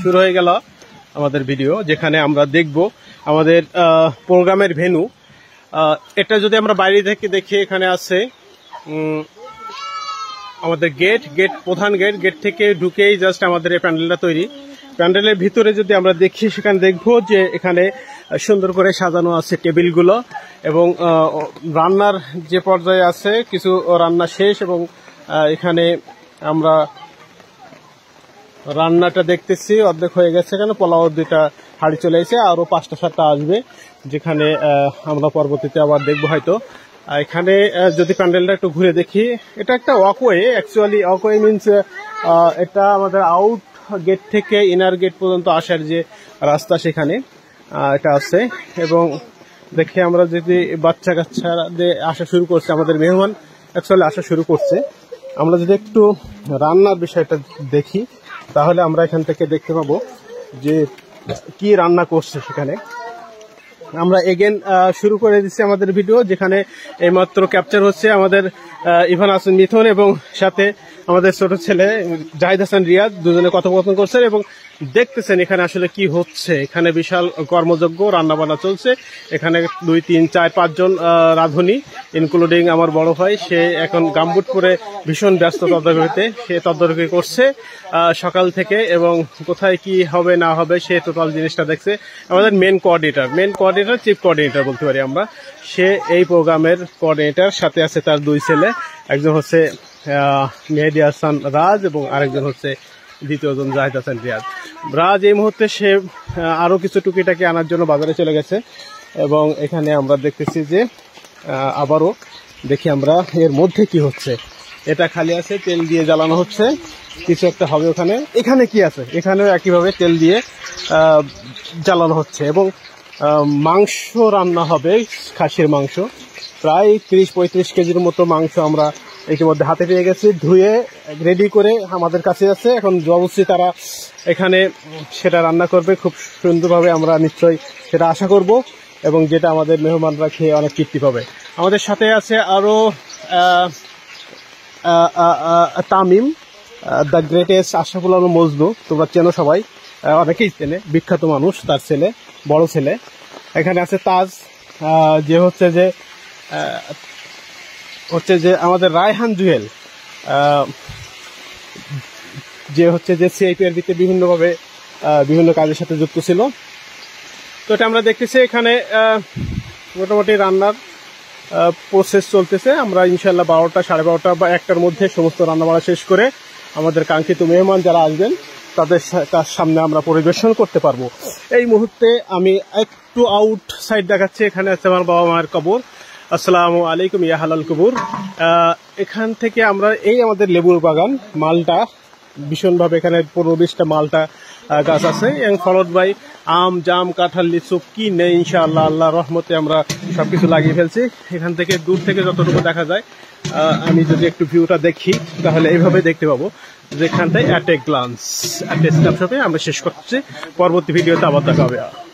শুরু হয়ে গেল আমাদের ভিডিও, যেখানে আমরা দেখব আমাদের প্রোগ্রামের ভেন্যু। এটা যদি আমরা বাইরে থেকে দেখি, এখানে আছে আমাদের গেট, প্রধান গেট থেকে ঢুকেই জাস্ট আমাদের এই প্যান্ডেলটা তৈরি। প্যান্ডেলের ভিতরে যদি আমরা দেখি, সেখানে দেখব যে এখানে সুন্দর করে সাজানো আছে টেবিলগুলো, এবং রান্নার যে পর্যায়ে আছে কিছু রান্না শেষ, এবং এখানে আমরা রান্নাটা দেখতেছি অর্ধেক হয়ে গেছে। এখানে পোলাও 2টা হাঁড়ি চলে এসে, আরো 5টা 7টা আসবে, যেখানে আমরা পরবর্তীতে আবার দেখবো হয়তো। এখানে যদি প্যান্ডেলটা একটু ঘুরে দেখি, এটা একটা ওয়াকওয়ে। অ্যাকচুয়ালি ওয়াকওয়ে মিনস এটা আমাদের আউট গেট থেকে ইনার গেট পর্যন্ত আসার যে রাস্তা, সেখানে এটা আছে। এবং দেখে আমরা যদি বাচ্চা কাচ্চাদের আসা শুরু করছে, আমাদের মেহমান অ্যাকচুয়ালি আসা শুরু করছে। আমরা যদি একটু রান্নার বিষয়টা দেখি, তাহলে আমরা এখান থেকে দেখতে পাবো যে কি রান্না করছে। সেখানে আমরা এগেন শুরু করে দিচ্ছি আমাদের ভিডিও, যেখানে এইমাত্র ক্যাপচার হচ্ছে আমাদের ইভান হাসান মিথুন এবং সাথে আমাদের ছোট ছেলে জাহিদ হাসান রিয়াদ, দুজনে কথোপকথন করছেন এবং দেখতেছেন এখানে আসলে কি হচ্ছে। এখানে বিশাল কর্মযজ্ঞ, রান্নাবান্না চলছে। এখানে 2, 3, 4, 5 জন রাঁধুনি, ইনক্লুডিং আমার বড় ভাই, সে এখন গামবুট পরে ভীষণ ব্যস্ত তদারকিতে, সে তদারকি করছে সকাল থেকে, এবং কোথায় কি হবে না হবে সে টোটাল জিনিসটা দেখছে। আমাদের মেন কোঅর্ডিনেটর, চিফ কোঅর্ডিনেটর বলতে পারি আমরা, সে এই প্রোগ্রামের কোঅর্ডিনেটর। সাথে আছে তার 2 ছেলে, একজন হচ্ছে মেহেদি হাসান রাজ এবং আরেকজন হচ্ছে দ্বিতীয়জন জাহিদ হাসান রিয়াদ। রাজ এই মুহূর্তে সে আরো কিছু টুকিটাকি আনার জন্য বাজারে চলে গেছে, এবং এখানে আমরা দেখতেছি যে আবারও দেখি আমরা এর মধ্যে কি হচ্ছে। এটা খালি আছে, তেল দিয়ে জ্বালানো হচ্ছে, কিছু একটা হবে ওখানে। এখানে কি আছে, এখানেও একইভাবে তেল দিয়ে জ্বালানো হচ্ছে, এবং মাংস রান্না হবে, খাসির মাংস। প্রায় 30-35 কেজির মতো মাংস আমরা ইতিমধ্যে হাতে পেয়ে গেছি, ধুয়ে রেডি করে আমাদের কাছে আছে। এখন অবশ্যই তারা এখানে সেটা রান্না করবে খুব সুন্দরভাবে, আমরা নিশ্চয়ই সেটা আশা করব, এবং যেটা আমাদের মেহমানরা খেয়ে অনেক তৃপ্তি পাবে। আমাদের সাথে আছে আরো তামিম, দ্য গ্রেটেস্ট আশরাফুল আলম মজনু, তোমরা চেনো সবাই, অনেকেই চেনে, বিখ্যাত মানুষ, তার ছেলে, বড় ছেলে। এখানে আছে তাজ, যে হচ্ছে যে আমাদের রায়হান জুয়েল, যে হচ্ছে যে সিআইপিআরবিতে বিভিন্নভাবে বিভিন্ন কাজের সাথে যুক্ত ছিল। তো এটা আমরা দেখতেছি এখানে মোটামুটি রান্নার প্রসেস চলতেছে। আমরা ইনশাল্লাহ 12টা, 12:30 বা 1টার মধ্যে সমস্ত রান্নাবাড়া শেষ করে আমাদের কাঙ্ক্ষিত মেহমান যারা আসবেন তাদের সামনে আমরা পরিবেশন করতে পারবো। এই মুহূর্তে আমি একটু আউট সাইড দেখাচ্ছি, এখানে আছে আমার বাবা মায়ের কবর। আসসালামু আলাইকুম ইয়া হালাল কবুর। এখান থেকে আমরা এই আমাদের লেবুর বাগান, মালটা ভীষণভাবে, এখানে 15-20টা মালটা গাছ আছে, এবং ফলদ বাই আম, জাম, কাঁঠাল, লিচু কি নেই ইনশাআল্লাহ, আল্লাহর রহমতে আমরা সবকিছু লাগিয়ে ফেলছি। এখান থেকে দূর থেকে যতটুকু দেখা যায়, আমি যদি একটু ভিউটা দেখি তাহলে এইভাবে দেখতে পাবো, যেখানটায় at a glance, at a স্ন্যাপশটে আমরা শেষ করছি। পরবর্তী ভিডিওতে আবার দেখা হবে।